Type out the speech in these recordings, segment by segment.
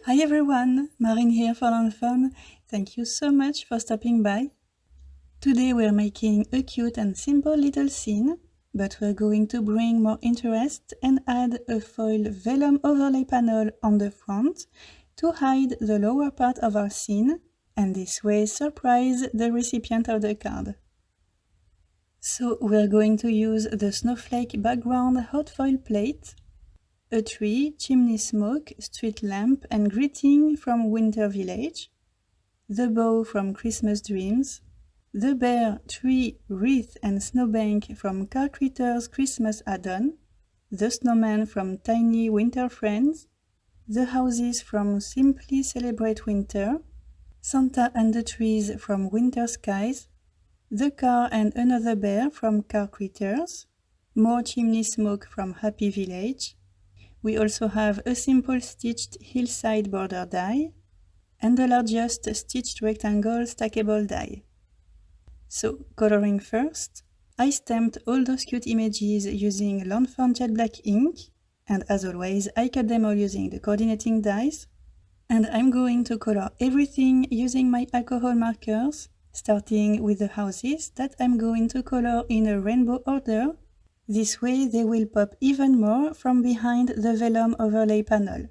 Hi everyone, Marin here for lawnfawn. Thank you so much for stopping by. Today we're making a cute and simple little scene, but we're going to bring more interest and add a foil vellum overlay panel on the front to hide the lower part of our scene and this way surprise the recipient of the card. So we're going to use the snowflake background hot foil plate, a tree, chimney smoke, street lamp and greeting from Winter Village, the bow from Christmas Dreams, the bear, tree, wreath and snowbank from Car Critters Christmas Add-on, the snowman from Tiny Winter Friends, the houses from Simply Celebrate Winter, Santa and the trees from Winter Skies, the car and another bear from Car Critters, more chimney smoke from Happy Village. We also have a simple stitched Hillside border die and the largest stitched rectangle stackable die. So, coloring first, I stamped all those cute images using lawnfawn jet black ink, and as always I cut them all using the coordinating dies. And I'm going to color everything using my alcohol markers, starting with the houses that I'm going to color in a rainbow order. This way they will pop even more from behind the vellum overlay panel.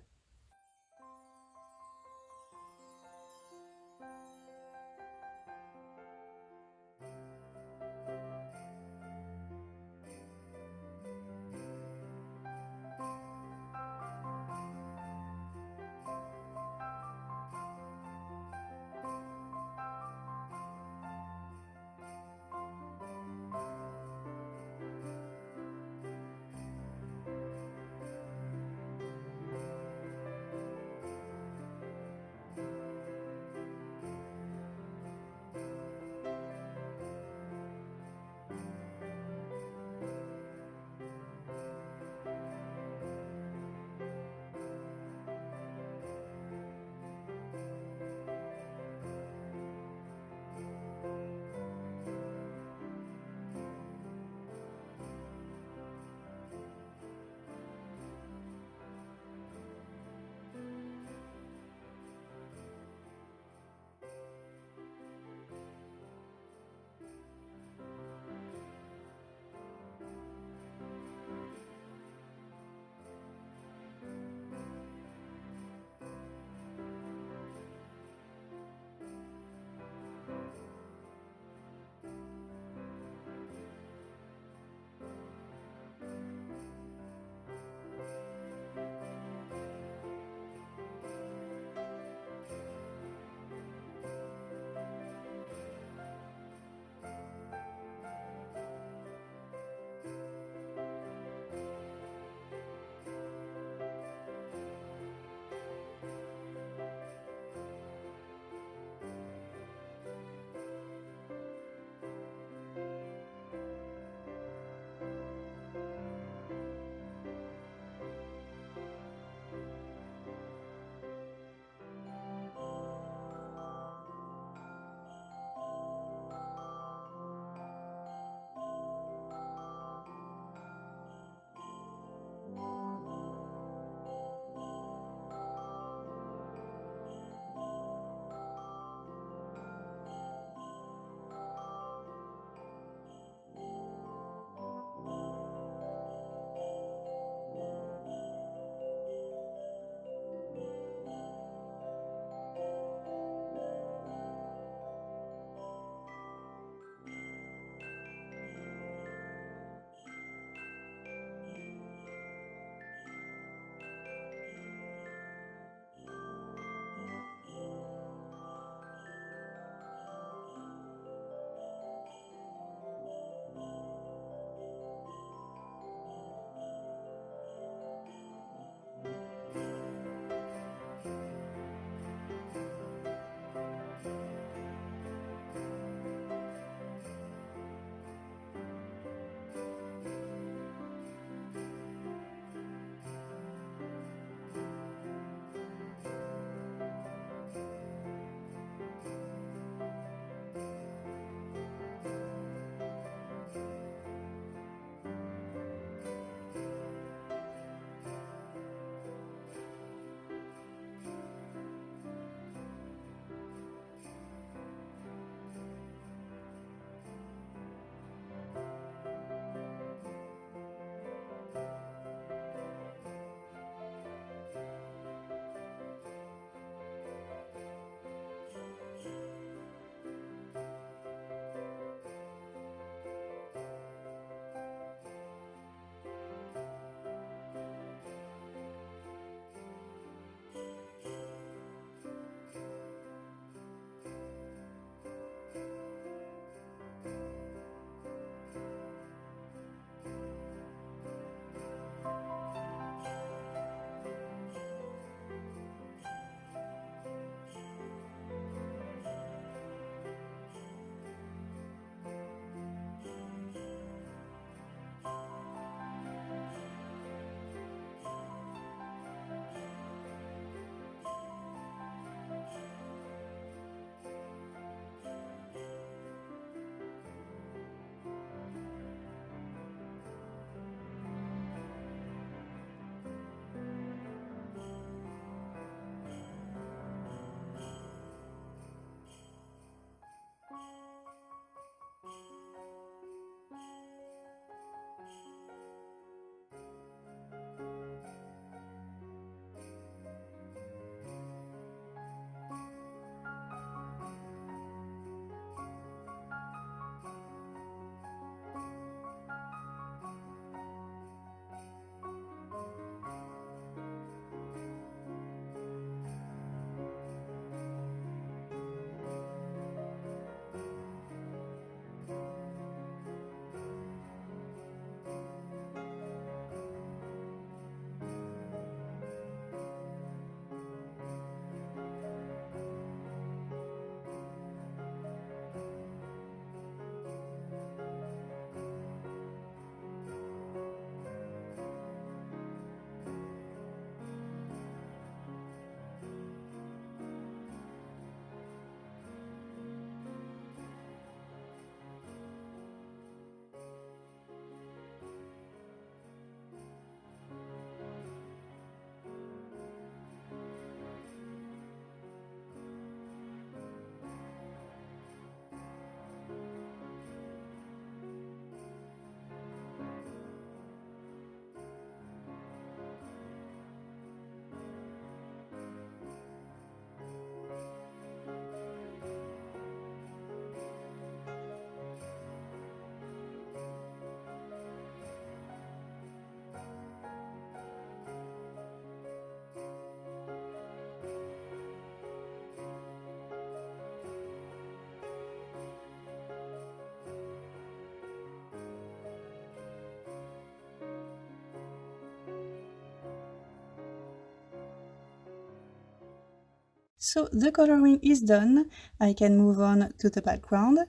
So the coloring is done. I can move on to the background.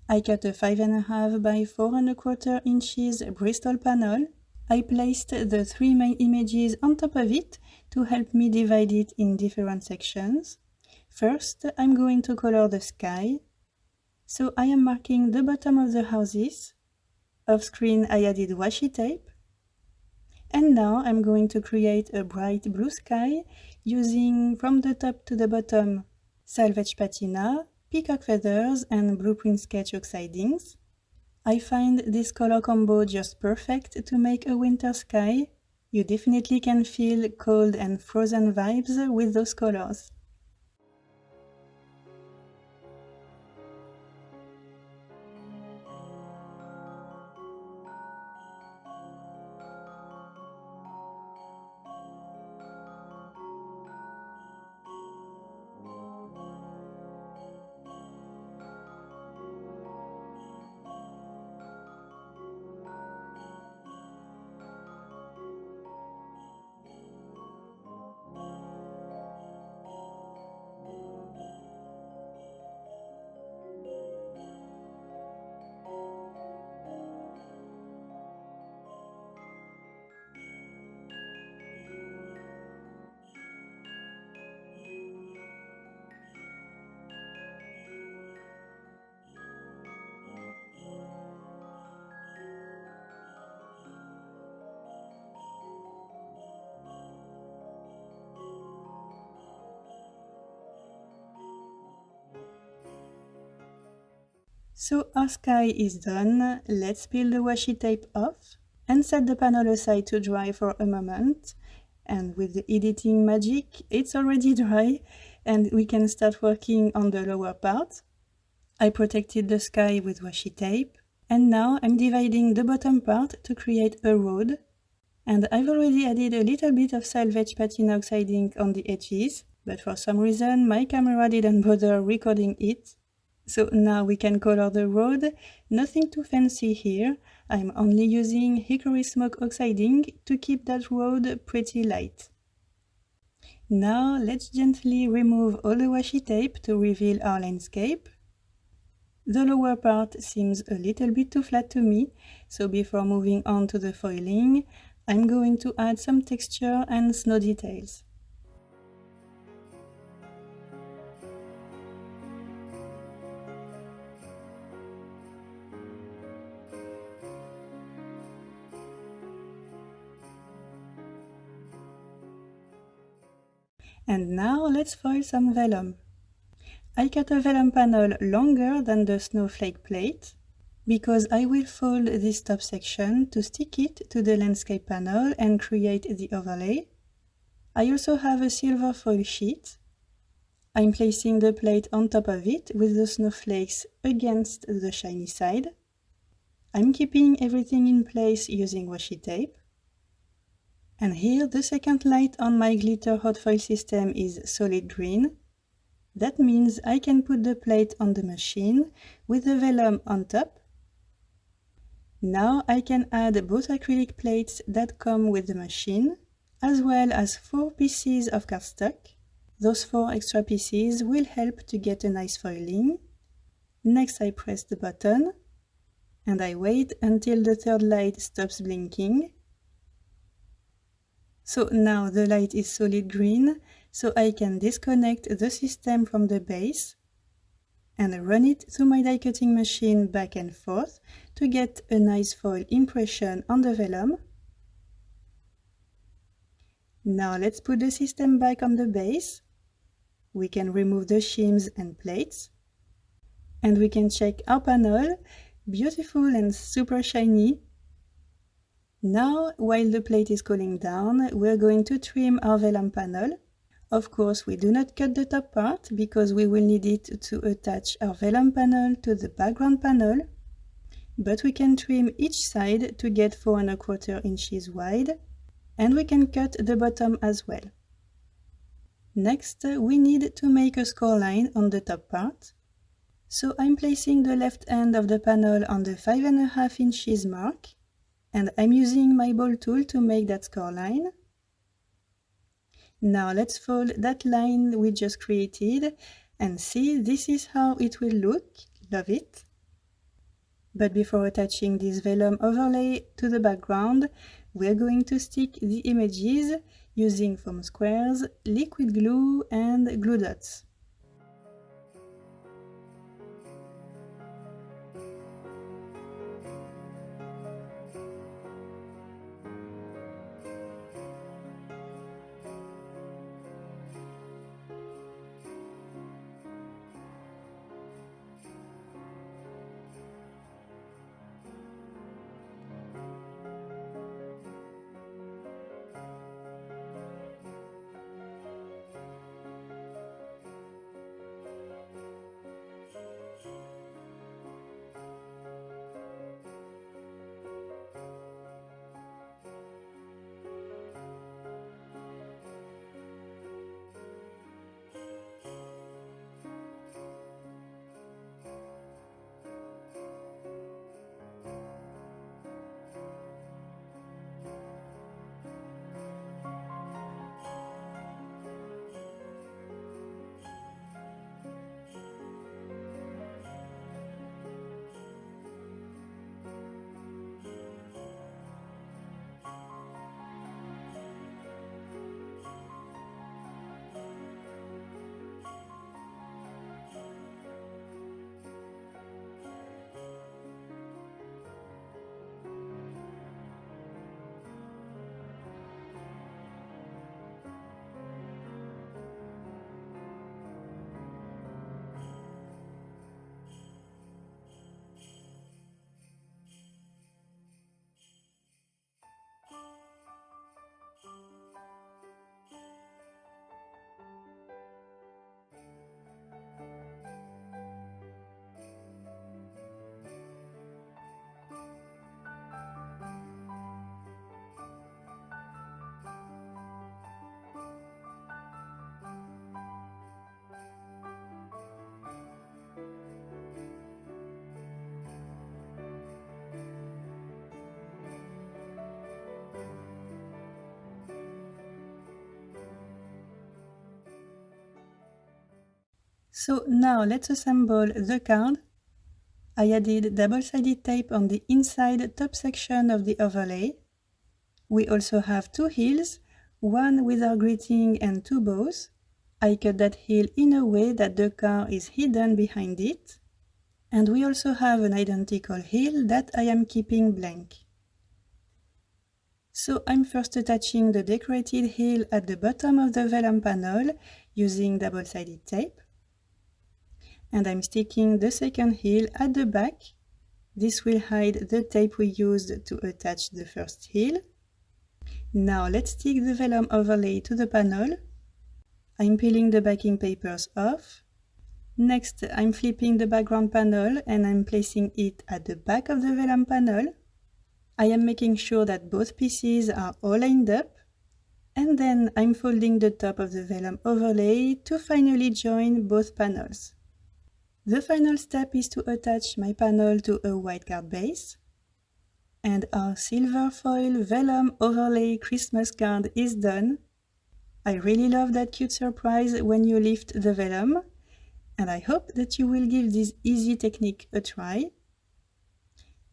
I cut a 5.5 by 4.25 inches Bristol panel. I placed the 3 main images on top of it to help me divide it in different sections. First, I'm going to color the sky. So I am marking the bottom of the houses. Off screen I added washi tape. And now I'm going to create a bright blue sky using from the top to the bottom salvaged patina, peacock feathers and blueprint sketch oxidings. I find this color combo just perfect to make a winter sky. You definitely can feel cold and frozen vibes with those colors. So our sky is done. Let's peel the washi tape off and set the panel aside to dry for a moment. And with the editing magic, it's already dry and we can start working on the lower part. I protected the sky with washi tape and now I'm dividing the bottom part to create a road. And I've already added a little bit of salvaged patina oxiding on the edges, but for some reason my camera didn't bother recording it. So now we can color the road. Nothing too fancy here. I'm only using hickory smoke oxiding to keep that road pretty light. Now let's gently remove all the washi tape to reveal our landscape. The lower part seems a little bit too flat to me, so before moving on to the foiling, I'm going to add some texture and snow details. And now let's foil some vellum. I cut a vellum panel longer than the snowflake plate because I will fold this top section to stick it to the landscape panel and create the overlay. I also have a silver foil sheet. I'm placing the plate on top of it with the snowflakes against the shiny side. I'm keeping everything in place using washi tape. And here the second light on my glitter hot foil system is solid green. That means I can put the plate on the machine with the vellum on top. Now I can add both acrylic plates that come with the machine, as well as 4 pieces of cardstock. Those 4 extra pieces will help to get a nice foiling. Next I press the button, and I wait until the third light stops blinking. So now the light is solid green, so I can disconnect the system from the base and run it through my die cutting machine back and forth to get a nice foil impression on the vellum. Now let's put the system back on the base. We can remove the shims and plates. And we can check our panel, beautiful and super shiny. Now, while the plate is cooling down, we're going to trim our vellum panel. Of course, we do not cut the top part because we will need it to attach our vellum panel to the background panel. But we can trim each side to get 4.25 inches wide, and we can cut the bottom as well. Next, we need to make a score line on the top part. So I'm placing the left end of the panel on the 5.5 inches mark, and I'm using my ball tool to make that score line. Now let's fold that line we just created and see, this is how it will look. Love it. But before attaching this vellum overlay to the background, we're going to stick the images using foam squares, liquid glue and glue dots. So now let's assemble the card. I added double-sided tape on the inside top section of the overlay. We also have two heels, one with our greeting and two bows. I cut that heel in a way that the card is hidden behind it. And we also have an identical heel that I am keeping blank. So I'm first attaching the decorated heel at the bottom of the vellum panel using double-sided tape. And I'm sticking the second heel at the back. This will hide the tape we used to attach the first heel. Now let's stick the vellum overlay to the panel. I'm peeling the backing papers off. Next, I'm flipping the background panel and I'm placing it at the back of the vellum panel. I am making sure that both pieces are all lined up. And then I'm folding the top of the vellum overlay to finally join both panels. The final step is to attach my panel to a white card base. And our silver foil vellum overlay Christmas card is done. I really love that cute surprise when you lift the vellum, and I hope that you will give this easy technique a try.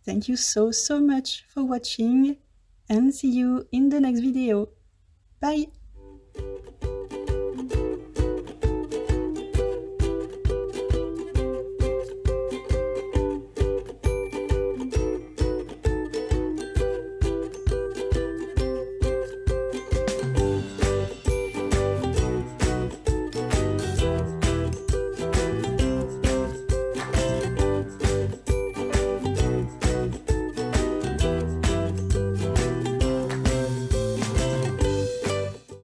Thank you so much for watching, and see you in the next video. Bye!